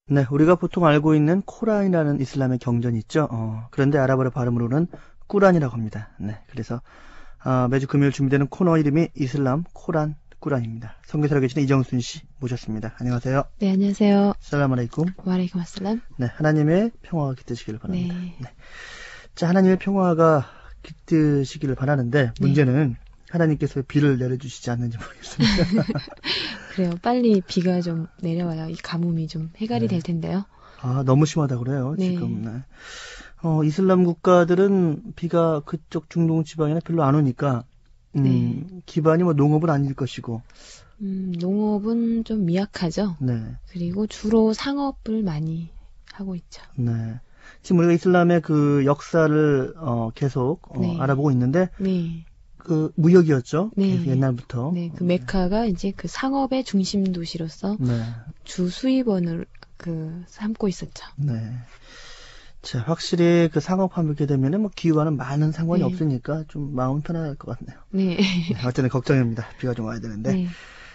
네, 우리가 보통 알고 있는 코란이라는 이슬람의 경전이 있죠. 그런데 아랍어의 발음으로는 꾸란이라고 합니다. 네, 그래서 매주 금요일 준비되는 코너 이름이 이슬람 코란 꾸란입니다. 선교사로 계시는 이정순 씨 모셨습니다. 안녕하세요. 네, 안녕하세요. 살람 알레이쿰. 와알레이쿰 아슬람. 네, 하나님의 평화가 깃드시기를 바랍니다. 네. 네. 자, 하나님의 평화가 깃드시기를 바라는데 문제는 하나님께서 비를 내려주시지 않는지 모르겠습니다. 그래요. 빨리 비가 좀 내려와요. 이 가뭄이 좀 해결이 될 텐데요. 너무 심하다 그래요, 네. 지금. 네. 이슬람 국가들은 비가 그쪽 중동 지방에는 별로 안 오니까, 기반이 뭐 농업은 아닐 것이고. 농업은 좀 미약하죠. 네. 그리고 주로 상업을 많이 하고 있죠. 네. 지금 우리가 이슬람의 그 역사를, 계속, 네. 알아보고 있는데, 네. 그 무역이었죠. 네. 계속 옛날부터. 네. 그 메카가 이제 그 상업의 중심 도시로서 네. 주 수입원을 삼고 있었죠. 네. 자, 확실히 그 상업화하게 되면은 뭐 기후와는 많은 상관이 네. 없으니까 좀 마음 편할 것 같네요. 네. 네, 어쨌든 걱정입니다. 비가 좀 와야 되는데. 네.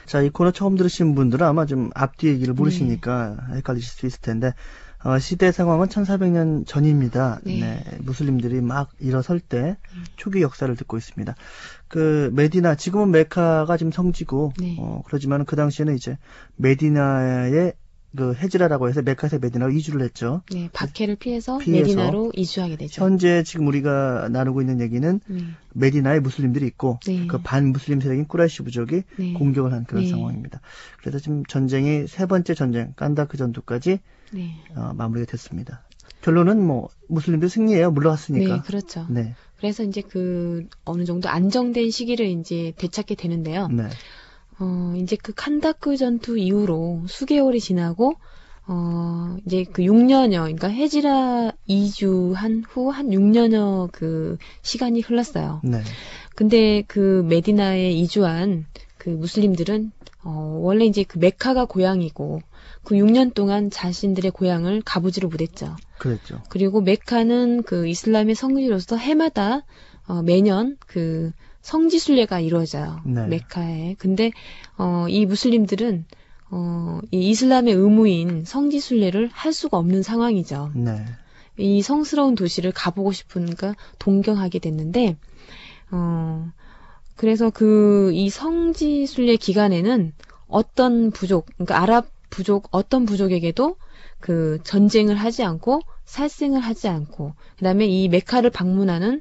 자, 이 코너 처음 들으신 분들은 아마 좀 앞뒤 얘기를 모르시니까 헷갈리실 수 있을 텐데, 시대 상황은 1400년 전입니다. 네. 네, 무슬림들이 막 일어설 때 초기 역사를 듣고 있습니다. 그 메디나, 지금은 메카가 지금 성지고, 네. 그러지만 그 당시에는 이제 메디나의 그 헤지라라고 해서 메카에서 메디나로 이주를 했죠. 네. 박해를 피해서 피해서 메디나로 이주하게 되죠. 현재 지금 우리가 나누고 있는 얘기는 네. 메디나에 무슬림들이 있고 네. 그 반무슬림 세력인 꾸라이시 부족이 네. 공격을 한 그런 네. 상황입니다. 그래서 지금 전쟁이 세 번째 전쟁 깐다크 전투까지 네. 마무리가 됐습니다. 결론은 뭐 무슬림들 승리예요. 물러갔으니까. 네, 그렇죠. 네. 그래서 이제 어느 정도 안정된 시기를 이제 되찾게 되는데요. 네. 이제 그 칸다크 전투 이후로 수개월이 지나고, 이제 그 6년여, 그러니까 헤지라 이주한 후 한 6년여 그 시간이 흘렀어요. 네. 근데 그 메디나에 이주한 그 무슬림들은, 원래 이제 그 메카가 고향이고, 그 6년 동안 자신들의 고향을 가보지를 못했죠. 그랬죠. 그리고 메카는 그 이슬람의 성지로서 해마다 매년 그 성지순례가 이루어져요. 네. 메카에. 근데 이 무슬림들은 이 이슬람의 의무인 성지순례를 할 수가 없는 상황이죠. 네. 이 성스러운 도시를 가보고 싶으니까 동경하게 됐는데 그래서 이 성지순례 기간에는 어떤 부족, 그러니까 아랍 부족 어떤 부족에게도 그 전쟁을 하지 않고 살생을 하지 않고 그다음에 이 메카를 방문하는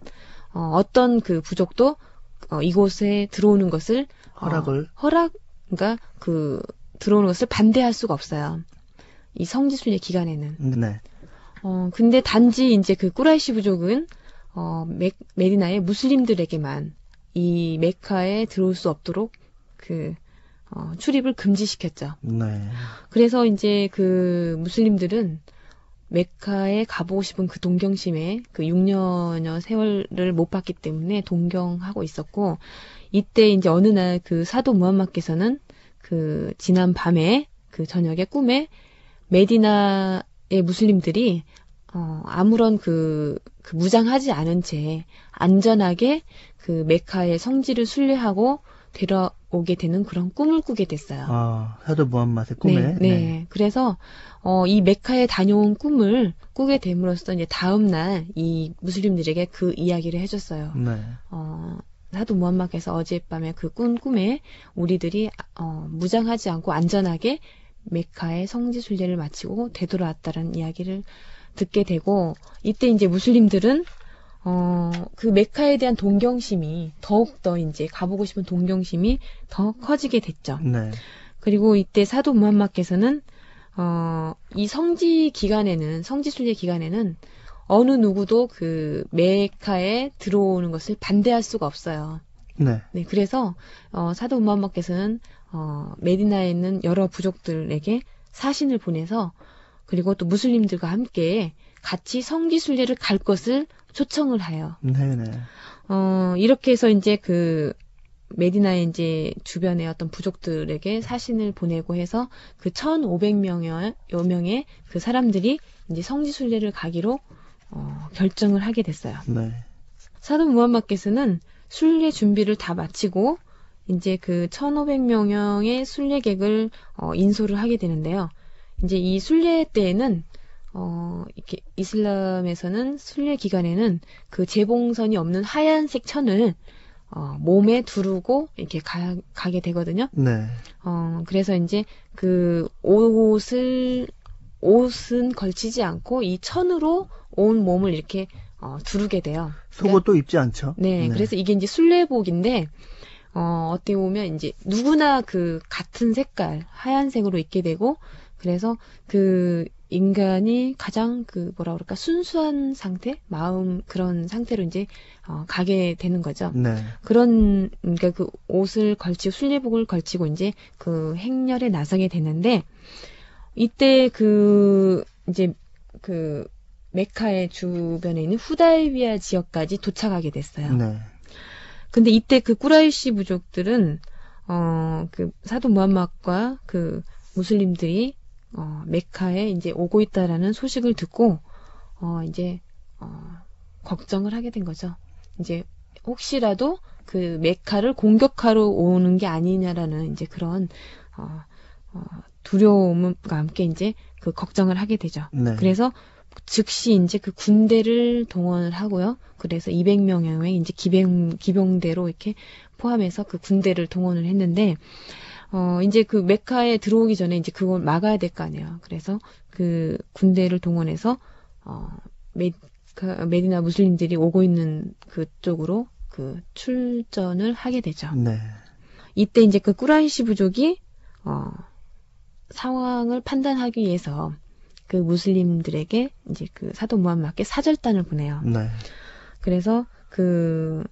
어떤 그 부족도 이곳에 들어오는 것을 그러니까 그 들어오는 것을 반대할 수가 없어요. 이 성지순례 기간에는. 네. 근데 단지 이제 그 꾸라이시 부족은 메디나의 무슬림들에게만 이 메카에 들어올 수 없도록 출입을 금지시켰죠. 네. 그래서 이제 그 무슬림들은 메카에 가보고 싶은 그 동경심에 그 6년여 세월을 못 봤기 때문에 동경하고 있었고, 이때 이제 어느 날 그 사도 무함마드께서는 그 지난 밤에 그 저녁에 꿈에 메디나의 무슬림들이 아무런 그 무장하지 않은 채 안전하게 그 메카의 성지를 순례하고 되러오게 되는 그런 꿈을 꾸게 됐어요. 사도 무함마드의 꿈에. 네. 그래서 이 메카에 다녀온 꿈을 꾸게 됨으로써 이제 다음 날 이 무슬림들에게 그 이야기를 해줬어요. 네. 사도 무함마드께서 어젯밤에 그 꾼 꿈에 우리들이 무장하지 않고 안전하게 메카의 성지 순례를 마치고 되돌아왔다는 이야기를 듣게 되고, 이때 이제 무슬림들은 그 메카에 대한 동경심이 더욱더 이제 가보고 싶은 동경심이 더 커지게 됐죠. 네. 그리고 이때 사도 무함마드께서는 이 성지 순례 기간에는 어느 누구도 그 메카에 들어오는 것을 반대할 수가 없어요. 네. 네, 그래서 사도 무함마드께서는 메디나에 있는 여러 부족들에게 사신을 보내서, 그리고 또 무슬림들과 함께 같이 성지 순례를 갈 것을 초청을 해요. 네네. 이렇게 해서 이제 그 메디나의 이제 주변의 어떤 부족들에게 사신을 보내고 해서 그 1,500여 명의 그 사람들이 이제 성지 순례를 가기로 결정을 하게 됐어요. 네. 사도 무함마드께서는 순례 준비를 다 마치고 이제 그 1,500명의 순례객을 인솔을 하게 되는데요. 이제 이 순례 때에는 이렇게 이슬람에서는 순례 기간에는 그 재봉선이 없는 하얀색 천을 몸에 두르고 이렇게 가게 되거든요. 네. 그래서 이제 그 옷은 걸치지 않고 이 천으로 온 몸을 이렇게 두르게 돼요. 속옷도 입지 않죠. 네, 그래서 이게 이제 순례복인데 어떻게 보면 이제 누구나 그 같은 색깔 하얀색으로 입게 되고 그래서 그 인간이 가장 그 뭐라 그럴까 순수한 상태, 마음 그런 상태로 이제 가게 되는 거죠. 네. 그러니까 그 옷을 걸치고 순례복을 걸치고 이제 그 행렬에 나서게 되는데 이때 그 이제 그 메카의 주변에 있는 후다이비야 지역까지 도착하게 됐어요. 네. 근데 이때 그 꾸라이시 부족들은 그 사도 무함mad과 그 무슬림들이 메카에 이제 오고 있다라는 소식을 듣고 이제 걱정을 하게 된 거죠. 이제 혹시라도 그 메카를 공격하러 오는 게 아니냐라는 이제 그런 두려움과 함께 이제 그 걱정을 하게 되죠. 네. 그래서 즉시 이제 그 군대를 동원을 하고요. 그래서 200명의 이제 기병대로 이렇게 포함해서 그 군대를 동원을 했는데, 이제 그 메카에 들어오기 전에 이제 그걸 막아야 될 거 아니에요. 그래서 그 군대를 동원해서, 메디나 무슬림들이 오고 있는 그쪽으로 그 출전을 하게 되죠. 네. 이때 이제 그 꾸라이시 부족이, 상황을 판단하기 위해서 그 무슬림들에게 이제 그 사도 무함mad께 사절단을 보내요. 네. 그래서 그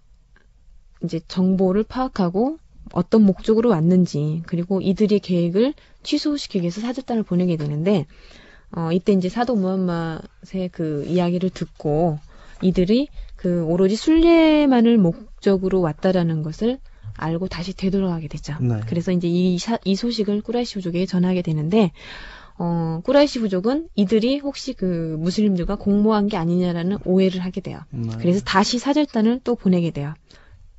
이제 정보를 파악하고 어떤 목적으로 왔는지 그리고 이들의 계획을 취소시키기 위해서 사절단을 보내게 되는데 이때 이제 사도 무함mad의 그 이야기를 듣고 이들이 그 오로지 순례만을 목적으로 왔다라는 것을 알고 다시 되돌아가게 되죠. 네. 그래서 이제 이 소식을 꾸라이시 부족에게 전하게 되는데 꾸라이시 부족은 이들이 혹시 그 무슬림들과 공모한 게 아니냐라는 오해를 하게 돼요. 그래서 다시 사절단을 또 보내게 돼요.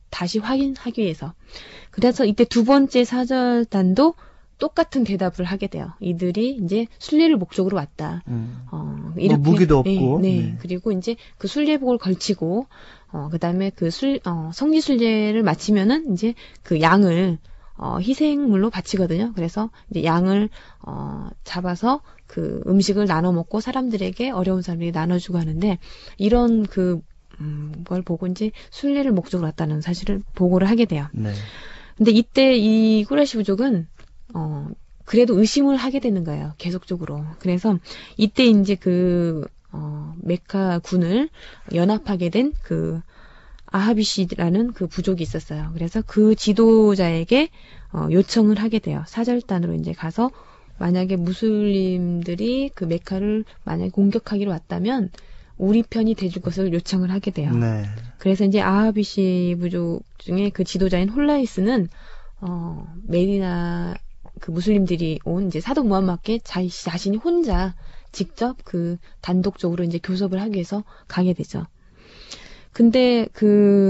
다시 확인하기 위해서. 그래서 이때 두 번째 사절단도 똑같은 대답을 하게 돼요. 이들이 이제 순례를 목적으로 왔다. 이렇게 무기도 없고. 네. 그리고 이제 그 순례복을 걸치고 그다음에 그 성지 순례를 마치면은 이제 그 양을 희생물로 바치거든요. 그래서 이제 양을 잡아서 그 음식을 나눠 먹고 사람들에게 어려운 사람들에게 나눠주고 하는데 이런 걸 보고 이제 순례를 목적으로 왔다는 사실을 보고를 하게 돼요. 네. 근데 이때 이 꾸라이시 부족은 그래도 의심을 하게 되는 거예요. 계속적으로. 그래서 이때 이제 메카 군을 연합하게 된 그 아하비시라는 그 부족이 있었어요. 그래서 그 지도자에게 요청을 하게 돼요. 사절단으로 이제 가서 만약에 무슬림들이 그 메카를 만약에 공격하기로 왔다면 우리 편이 돼줄 것을 요청을 하게 돼요. 네. 그래서 이제 아하비시 부족 중에 그 지도자인 홀라이스는 메디나 그 무슬림들이 온 이제 사도 무함mad께 자신이 혼자 직접 그 단독적으로 이제 교섭을 하기 위해서 가게 되죠. 근데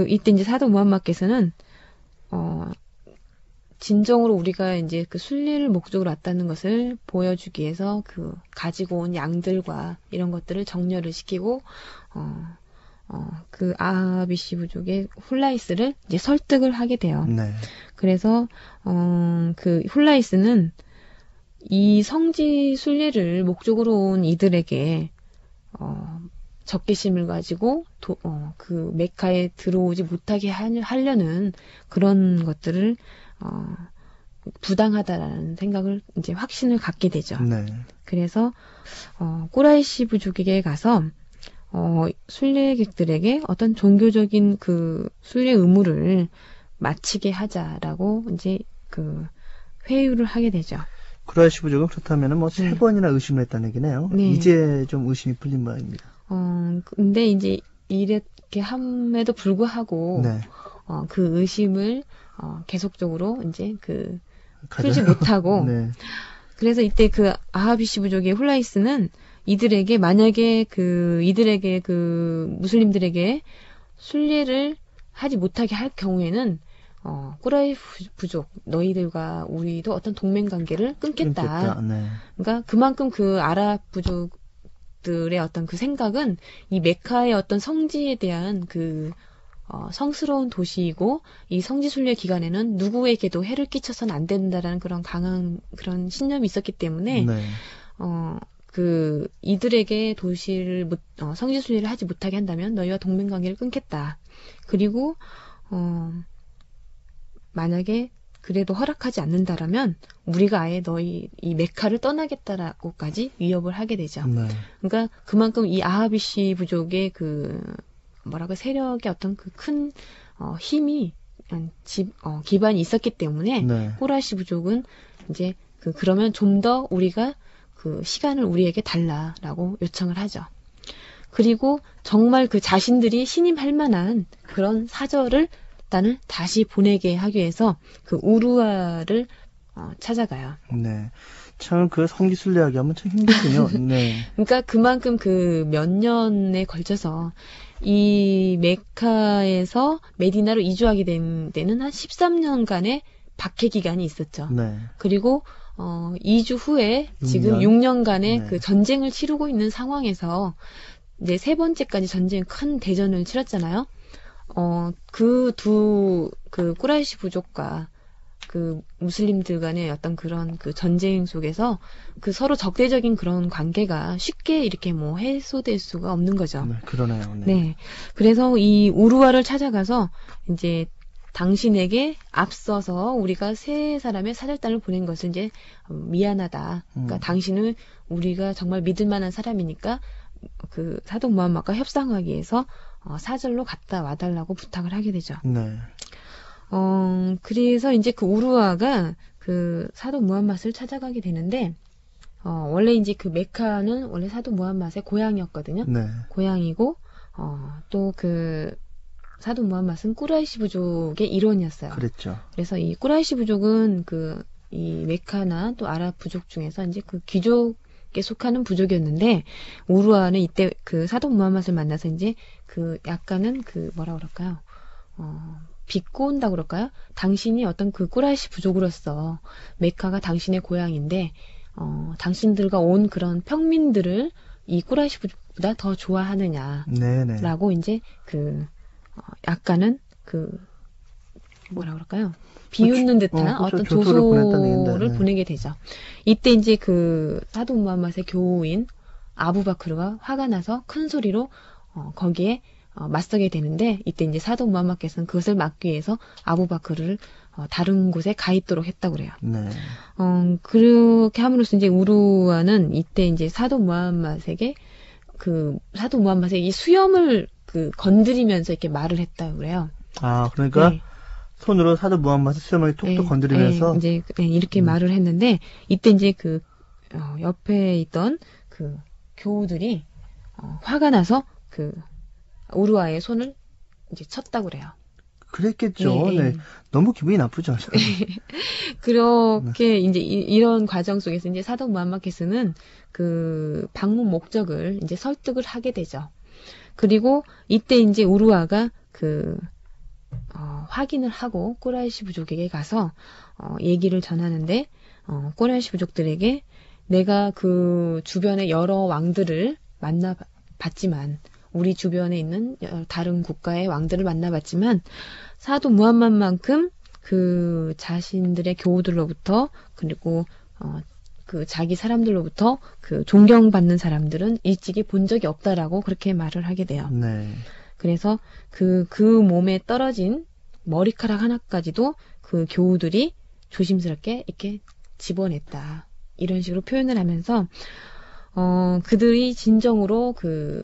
이때 이제 사도 무함mad께서는 진정으로 우리가 이제 그 순례를 목적으로 왔다는 것을 보여주기 위해서 그 가지고 온 양들과 이런 것들을 정렬을 시키고 그 아하비시 부족의 훌라이스를 이제 설득을 하게 돼요. 네. 그래서 그 훌라이스는 이 성지 순례를 목적으로 온 이들에게 적개심을 가지고 그 메카에 들어오지 못하게 하려는 그런 것들을 부당하다라는 생각을 이제 확신을 갖게 되죠. 네. 그래서 꾸라이시 부족에게 가서 순례객들에게 어떤 종교적인 그 순례 의무를 마치게 하자라고 이제 그 회유를 하게 되죠. 꾸라이시 부족은 그렇다면은 뭐 3번이나 의심을 했다는 얘기네요. 네. 이제 좀 의심이 풀린 모양입니다. 근데 이제 이렇게 함에도 불구하고 네. 그 의심을 계속적으로 이제 풀지 못하고 네. 그래서 이때 그 아하비시 부족의 훌라이스는 이들에게 만약에 이들에게 무슬림들에게 순례를 하지 못하게 할 경우에는 꾸라이 부족, 너희들과 우리도 어떤 동맹 관계를 끊겠다. 네. 그러니까 그만큼 그 아랍 부족들의 어떤 그 생각은 이 메카의 어떤 성지에 대한 그 성스러운 도시이고 이 성지 순례 기간에는 누구에게도 해를 끼쳐서는 안 된다라는 그런 강한 그런 신념이 있었기 때문에 네. 그 이들에게 도시를 성지 순례를 하지 못하게 한다면 너희와 동맹 관계를 끊겠다. 그리고 만약에 그래도 허락하지 않는다라면 우리가 아예 너희 이 메카를 떠나겠다라고까지 위협을 하게 되죠. 네. 그러니까 그만큼 이 아하비시 부족의 그 세력의 어떤 그 큰 힘이 기반이 있었기 때문에 네. 꾸라이시 부족은 이제 그러면 좀 더 우리가 그 시간을 우리에게 달라라고 요청을 하죠. 그리고 정말 그 자신들이 신임할 만한 그런 사절을 일단은 다시 보내게 하기 위해서 그 우루아를 찾아가요. 네. 참 그 성지 순례하기 하면 참 힘들군요. 네. 그러니까 그만큼 그 몇 년에 걸쳐서 이 메카에서 메디나로 이주하게 된 데는 한 13년간의 박해 기간이 있었죠. 네. 그리고 2주 후에 지금 6년간의 네. 그 전쟁을 치르고 있는 상황에서 이제 세 번째까지 큰 대전을 치렀잖아요. 그 꾸라이시 부족과 그 무슬림들 간의 어떤 그런 그 전쟁 속에서 그 서로 적대적인 그런 관계가 쉽게 이렇게 해소될 수가 없는 거죠. 네, 그러네요. 네. 네. 그래서 이 우루아를 찾아가서 이제 당신에게 앞서서 우리가 세 사람의 사절단을 보낸 것을 이제 미안하다. 그러니까 당신은 우리가 정말 믿을 만한 사람이니까 그 사독 무함mad과 협상하기 위해서 사절로 갔다 와달라고 부탁을 하게 되죠. 네. 그래서 이제 그 우루아가 그 사독 무함mad을 찾아가게 되는데, 원래 이제 그 메카는 원래 사독 무함mad의 고향이었거든요. 네. 고향이고, 또 그 사독 무함mad은 꾸라이시 부족의 일원이었어요. 그랬죠. 그래서 이 꾸라이시 부족은 이 메카나 또 아랍 부족 중에서 이제 그 귀족에 속하는 부족이었는데, 우루아는 이때 그 사독 무함mad을 만나서 이제 그 약간은 비꼬온다고 그럴까요? 당신이 어떤 그 꾸라이시 부족으로서 메카가 당신의 고향인데, 당신들과 온 그런 평민들을 이 꾸라이시 부족보다 더 좋아하느냐라고 네네. 이제 약간은 그럴까요? 비웃는 듯한 어떤 조소를 보내게 되죠. 이때 이제 그 사독 무함mad의 교우인 아부바크르가 화가 나서 큰 소리로 거기에 맞서게 되는데, 이때 이제 사독 무함mad께서는 그것을 막기 위해서 아부바크르를 다른 곳에 가 있도록 했다고 그래요. 네. 그렇게 함으로써 이제 우루아는 이때 이제 사독 무함mad에게 이 수염을 건드리면서 이렇게 말을 했다고 그래요. 아, 그러니까 네. 손으로 사독 무함mad의 수염을 톡톡 건드리면서 이제 이렇게 말을 했는데, 이때 이제 옆에 있던 그 교우들이 화가 나서 우루아의 손을 이제 쳤다고 그래요. 그랬겠죠. 네. 너무 기분이 나쁘죠. 그렇게 이제 이런 과정 속에서 이제 사독 무함mad께서는 그 방문 목적을 이제 설득을 하게 되죠. 그리고 이때 이제 우루아가 확인을 하고 꾸라이시 부족에게 가서 얘기를 전하는데, 꾸라이시 부족들에게 내가 그 주변의 여러 왕들을 만나봤지만, 우리 주변에 있는 다른 국가의 왕들을 만나봤지만 사독 무함mad만큼 그 자신들의 교우들로부터, 그리고 그 자기 사람들로부터 그 존경받는 사람들은 일찍이 본 적이 없다라고 그렇게 말을 하게 돼요. 네. 그래서 그 몸에 떨어진 머리카락 하나까지도 그 교우들이 조심스럽게 이렇게 집어냈다, 이런 식으로 표현을 하면서 그들이 진정으로 그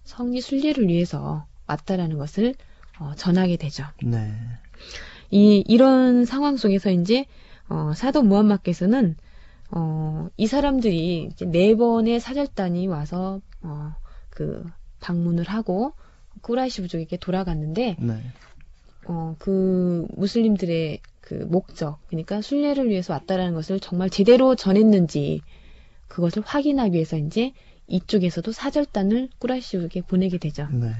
성지 순례를 위해서 왔다라는 것을 전하게 되죠. 네. 이런 상황 속에서 이제 사독 무함mad께서는 이 사람들이 이제 4번의 사절단이 와서 방문을 하고 꾸라이시 부족에게 돌아갔는데, 네. 그 무슬림들의 그 목적, 그러니까 순례를 위해서 왔다라는 것을 정말 제대로 전했는지 그것을 확인하기 위해서 이제 이쪽에서도 사절단을 꾸라이시 부족에게 보내게 되죠. 네.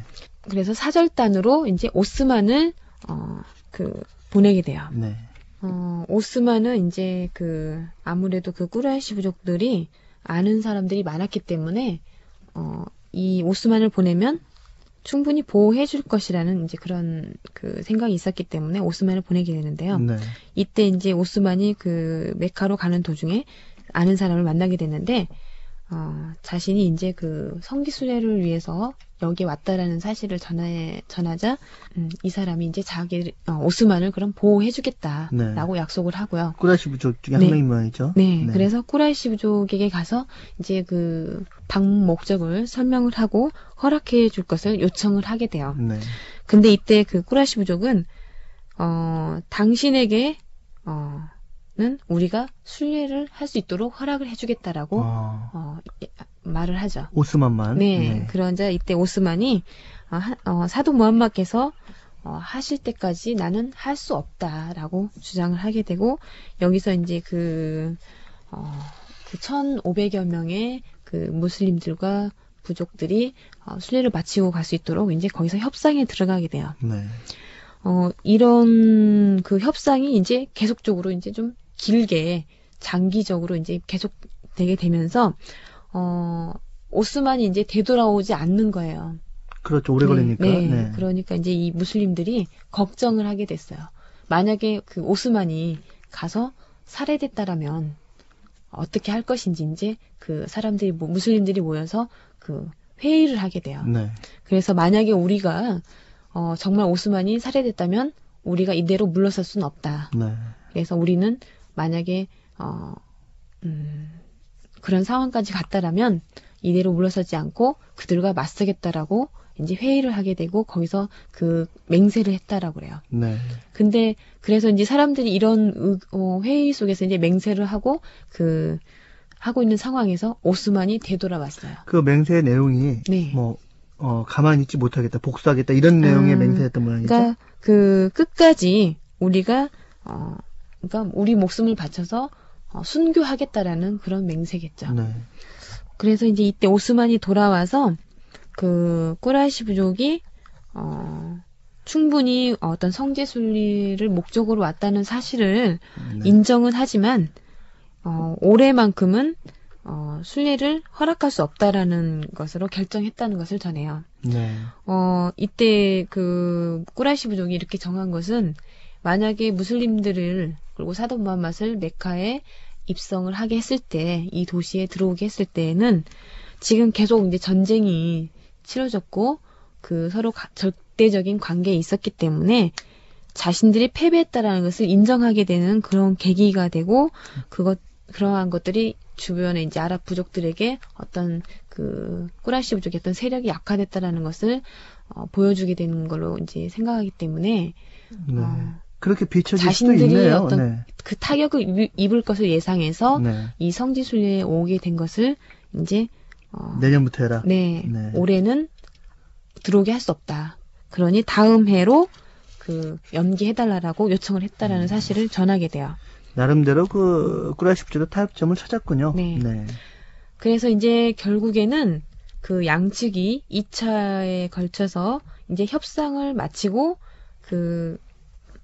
그래서 사절단으로 이제 오스만을 보내게 돼요. 네. 오스만은 이제 아무래도 그 꾸라이시 부족들이 아는 사람들이 많았기 때문에, 이 오스만을 보내면 충분히 보호해 줄 것이라는 이제 그런 생각이 있었기 때문에 오스만을 보내게 되는데요. 네. 이때 이제 오스만이 메카로 가는 도중에 아는 사람을 만나게 됐는데, 자신이 이제 성기 순례를 위해서 여기에 왔다라는 사실을 전하자, 이 사람이 이제 오스만을 그럼 보호해주겠다라고 약속을 하고요. 꾸라이시 부족 중에 한 명인 모양이죠. 네. 그래서 꾸라이시 부족에게 가서 이제 방문 목적을 설명을 하고 허락해 줄 것을 요청을 하게 돼요. 네. 근데 이때 꾸라이시 부족은, 당신에게, 는 우리가 순례를 할 수 있도록 허락을 해주겠다라고 말을 하죠. 오스만만. 네. 그러자 이때 오스만이 사도 무함마드께서 하실 때까지 나는 할 수 없다라고 주장을 하게 되고, 여기서 이제 1,500여 명의 무슬림들과 부족들이 순례를 마치고 갈 수 있도록 이제 거기서 협상에 들어가게 돼요. 네. 이런 협상이 이제 계속적으로 이제 좀 길게 장기적으로 이제 계속 되게 되면서 오스만이 이제 되돌아오지 않는 거예요. 그렇죠. 오래 걸리니까. 네. 그러니까 이제 이 무슬림들이 걱정을 하게 됐어요. 만약에 오스만이 가서 살해됐다라면 어떻게 할 것인지 이제 사람들이 무슬림들이 모여서 회의를 하게 돼요. 네. 그래서 만약에 우리가 정말 오스만이 살해됐다면 우리가 이대로 물러설 수는 없다. 네. 그래서 우리는 만약에 그런 상황까지 갔다라면 이대로 물러서지 않고 그들과 맞서겠다라고 이제 회의를 하게 되고 거기서 맹세를 했다라고 그래요. 네. 근데 그래서 이제 사람들이 이런 회의 속에서 이제 맹세를 하고 하고 있는 상황에서 오스만이 되돌아왔어요. 그 맹세의 내용이 네. 가만히 있지 못하겠다, 복수하겠다 이런 내용의 맹세였던 모양이죠. 그러니까 끝까지 우리가 그러니까 우리 목숨을 바쳐서 순교하겠다라는 그런 맹세겠죠. 네. 그래서 이제 이때 오스만이 돌아와서 꾸라이시 부족이 충분히 어떤 성지 순례를 목적으로 왔다는 사실을 인정은 하지만 올해만큼은 순례를 허락할 수 없다라는 것으로 결정했다는 것을 전해요. 네. 이때 꾸라이시 부족이 이렇게 정한 것은 만약에 무슬림들을 그리고 사도 무함마드를 메카에 입성을 하게 했을 때, 이 도시에 들어오게 했을 때에는 지금 계속 이제 전쟁이 치러졌고 서로 절대적인 관계에 있었기 때문에 자신들이 패배했다라는 것을 인정하게 되는 그런 계기가 되고 그러한 것들이 주변에 이제 아랍 부족들에게 어떤 꾸라이시 부족의 어떤 세력이 약화됐다라는 것을 보여주게 되는 걸로 이제 생각하기 때문에 네. 그렇게 비춰질 자신들이 수도 있네요. 어떤 타격을 입을 것을 예상해서 이 성지 순례에 오게 된 것을 이제 내년부터 해라. 네. 올해는 들어오게 할 수 없다. 그러니 다음 해로 연기해달라고 요청을 했다라는 사실을 전하게 돼요. 나름대로 꾸라이시 부족도 타협점을 찾았군요. 네. 그래서 이제 결국에는 양측이 2차에 걸쳐서 이제 협상을 마치고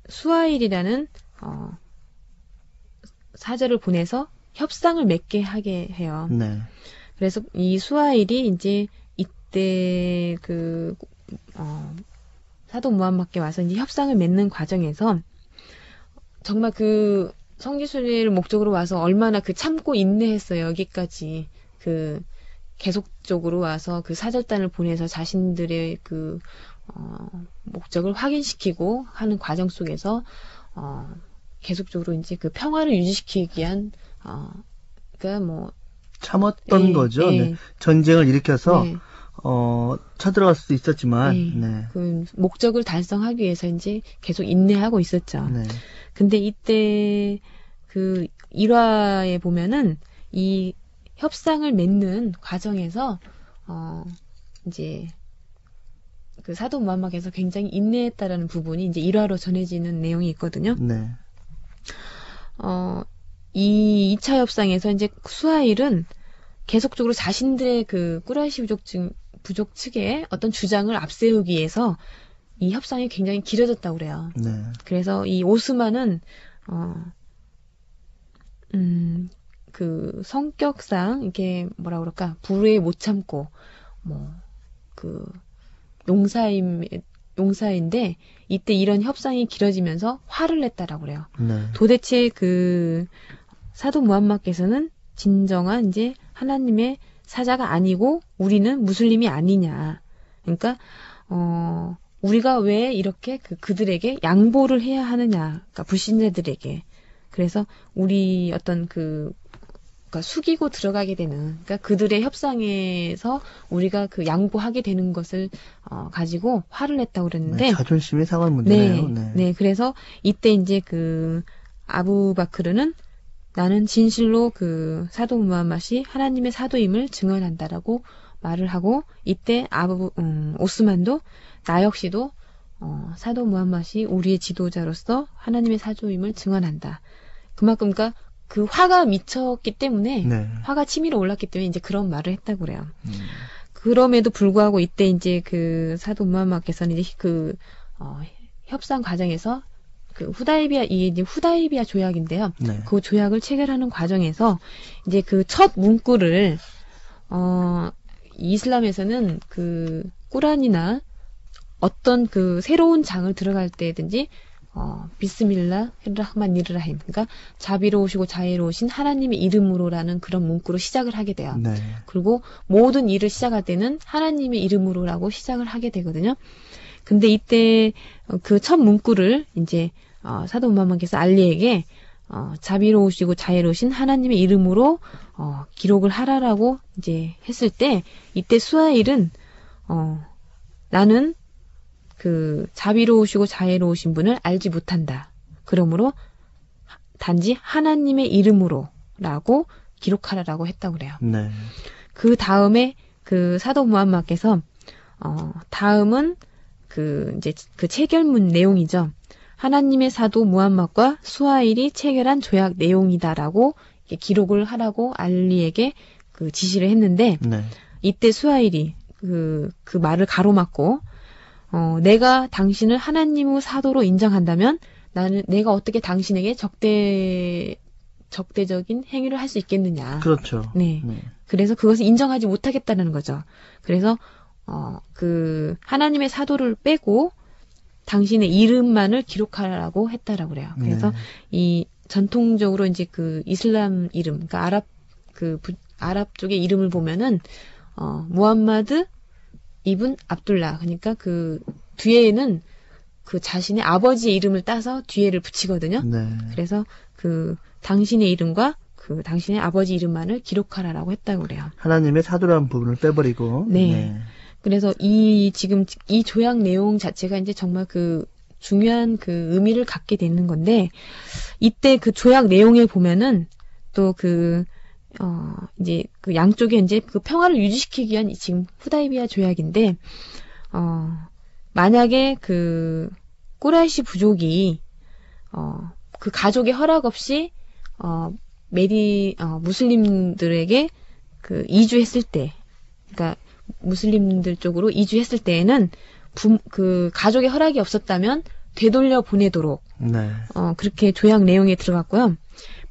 수하일이라는 사절을 보내서 협상을 맺게 하게 해요. 네. 그래서 이 수하일이 이제 이때 사도 무함마드께 와서 이제 협상을 맺는 과정에서 정말 성지순례를 목적으로 와서 얼마나 참고 인내했어요. 여기까지 계속적으로 와서 사절단을 보내서 자신들의 목적을 확인시키고 하는 과정 속에서 계속적으로 이제 평화를 유지시키기 위한 참았던 거죠. 네. 전쟁을 일으켜서 쳐들어갈 수도 있었지만 목적을 달성하기 위해서 이제 계속 인내하고 있었죠. 네. 근데 이때 1화에 보면은 이 협상을 맺는 과정에서 이제 사도 무함마드께서 굉장히 인내했다라는 부분이 이제 1화로 전해지는 내용이 있거든요. 네. 이 2차 협상에서 이제 수하일은 계속적으로 자신들의 꾸라이시 부족 측의 어떤 주장을 앞세우기 위해서 이 협상이 굉장히 길어졌다고 그래요. 네. 그래서 이 오스만은 그 성격상 이게 뭐라 그럴까 불에 못 참고 뭐 그 용사인데 이때 이런 협상이 길어지면서 화를 냈다라고 그래요. 네. 도대체 그 사도 무함마드께서는 진정한 이제 하나님의 사자가 아니고 우리는 무슬림이 아니냐. 그러니까 우리가 왜 이렇게 그들에게 양보를 해야 하느냐. 그러니까 불신자들에게. 그래서 우리 어떤 그러니까 숙이고 들어가게 되는, 그러니까 그들의 협상에서 우리가 그 양보하게 되는 것을 가지고 화를 냈다고 그랬는데, 네, 자존심이 상한 문제네요. 네. 그래서 이때 이제 그 아부바크르는 나는 진실로 그 사도 무함mad이 하나님의 사도임을 증언한다라고 말을 하고, 이때 오스만도 나 역시도 사도 무함mad이 우리의 지도자로서 하나님의 사도임을 증언한다. 그만큼 그러니까 그 화가 미쳤기 때문에 네. 화가 치밀어 올랐기 때문에 이제 그런 말을 했다고 그래요. 그럼에도 불구하고 이때 이제 그 사도 무함mad께서는 이제 협상 과정에서 그 이게 이제 후다이비야 조약인데요. 네. 그 조약을 체결하는 과정에서 이제 그 첫 문구를 이슬람에서는 그 꾸란이나 어떤 그 새로운 장을 들어갈 때든지 비스밀라 히르라흐만니르라힘, 그러니까 자비로우시고 자애로우신 하나님의 이름으로라는 그런 문구로 시작을 하게 돼요. 네. 그리고 모든 일을 시작할 때는 하나님의 이름으로라고 시작을 하게 되거든요. 근데 이때 그 첫 문구를 이제 사도 무함mad께서 알리에게 자비로우시고 자애로우신 하나님의 이름으로 기록을 하라라고 이제 했을 때, 이때 수하일은 나는 그 자비로우시고 자애로우신 분을 알지 못한다. 그러므로 단지 하나님의 이름으로라고 기록하라라고 했다고 그래요. 네. 그 다음에 그 사도 무함mad께서 다음은 그 이제 그 체결문 내용이죠. 하나님의 사도 무함mad과 수하일이 체결한 조약 내용이다라고 기록을 하라고 알리에게 그 지시를 했는데, 네. 이때 이때 수하일이 그 말을 가로막고 내가 당신을 하나님의 사도로 인정한다면 내가 어떻게 당신에게 적대적인 행위를 할 수 있겠느냐. 그렇죠. 네. 그래서 그것을 인정하지 못하겠다는 거죠. 그래서 그 하나님의 사도를 빼고 당신의 이름만을 기록하라고 했다라고 그래요. 그래서 네. 이 전통적으로 이제 그 이슬람 이름, 그러니까 아랍 쪽의 이름을 보면은 무함마드 이븐 압둘라, 그러니까 그 뒤에는 그 자신의 아버지의 이름을 따서 뒤에를 붙이거든요. 네. 그래서 그 당신의 이름과 그 당신의 아버지 이름만을 기록하라라고 했다고 그래요. 하나님의 사도라는 부분을 빼버리고. 네. 그래서 지금 이 조약 내용 자체가 이제 정말 그 중요한 그 의미를 갖게 되는 건데, 이때 그 조약 내용에 보면은 또 이제 그 양쪽에 이제 그 평화를 유지시키기 위한 지금 후다이비야 조약인데, 만약에 그 꾸라이시 부족이 그 가족의 허락 없이 무슬림들에게 그 이주했을 때, 그러니까 무슬림들 쪽으로 이주했을 때에는 그 가족의 허락이 없었다면 되돌려 보내도록 네. 그렇게 조약 내용에 들어갔고요.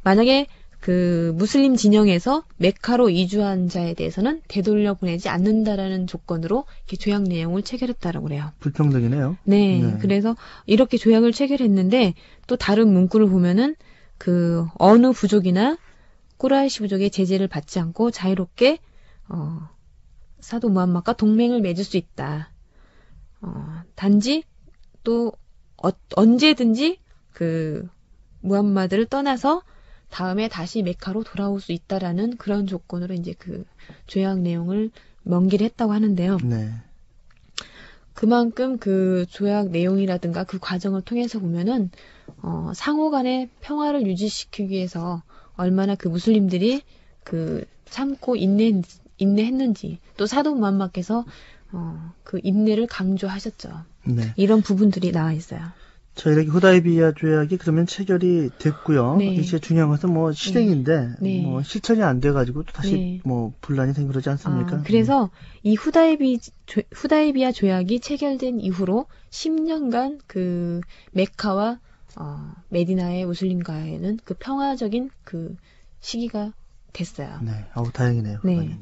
만약에 그 무슬림 진영에서 메카로 이주한 자에 대해서는 되돌려 보내지 않는다라는 조건으로 이렇게 조약 내용을 체결했다라고 그래요. 불평등이네요. 네. 그래서 이렇게 조약을 체결했는데, 또 다른 문구를 보면은 그 어느 부족이나 꾸라이시 부족의 제재를 받지 않고 자유롭게 사도 무함mad과 동맹을 맺을 수 있다. 단지 또 언제든지 그 무함마드를 떠나서 다음에 다시 메카로 돌아올 수 있다라는 그런 조건으로 이제 그 조약 내용을 명기를 했다고 하는데요. 네. 그만큼 그 조약 내용이라든가 그 과정을 통해서 보면은 상호 간의 평화를 유지시키기 위해서 얼마나 그 무슬림들이 그 참고 인내했는지, 또 사도 무함mad께서 그 인내를 강조하셨죠. 네. 이런 부분들이 나와 있어요. 자, 이렇게 후다이비야 조약이 그러면 체결이 됐고요. 네. 이제 중요한 것은 뭐 실행인데 네. 뭐 실천이 안 돼가지고 또 다시 네. 뭐 분란이 생기고 그러지 않습니까? 그래서 이 후다이비야 조약이 체결된 이후로 10년간 그 메카와 메디나의 무슬림과에는 그 평화적인 그 시기가 됐어요. 네, 다행이네요. 네. 네.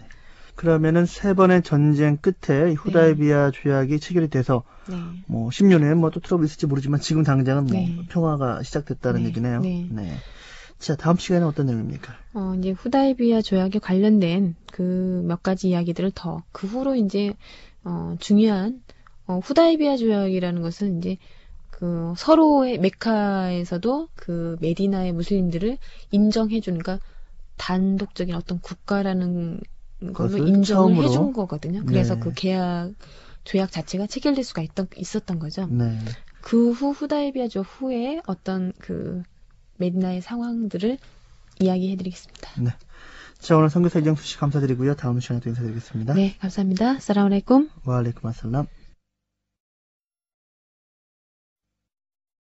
그러면은 세 번의 전쟁 끝에 이 후다이비야 조약이 체결이 돼서 네. 뭐 10년에 뭐 또 트러블이 있을지 모르지만 지금 당장은 뭐 네. 평화가 시작됐다는 네. 얘기네요. 네. 자, 다음 시간에 어떤 내용입니까? 이제 후다이비야 조약에 관련된 그 몇 가지 이야기들을 더 그 후로 이제 중요한 후다이비야 조약이라는 것은 이제 그 서로의 메카에서도 그 메디나의 무슬림들을 인정해주는, 그러니까 단독적인 어떤 국가라는 걸로 그것을 인정을 처음으로. 해준 거거든요. 그래서 네. 그 조약 자체가 체결될 수가 있었던 거죠. 네. 그 후 후다이비야 조 후에 어떤 그 메디나의 상황들을 이야기해드리겠습니다. 네. 자, 오늘 선교사 이정수 씨 감사드리고요. 다음 시간에 또 인사드리겠습니다. 네, 감사합니다. 사라말레이쿰. 와알레이쿰 아살람.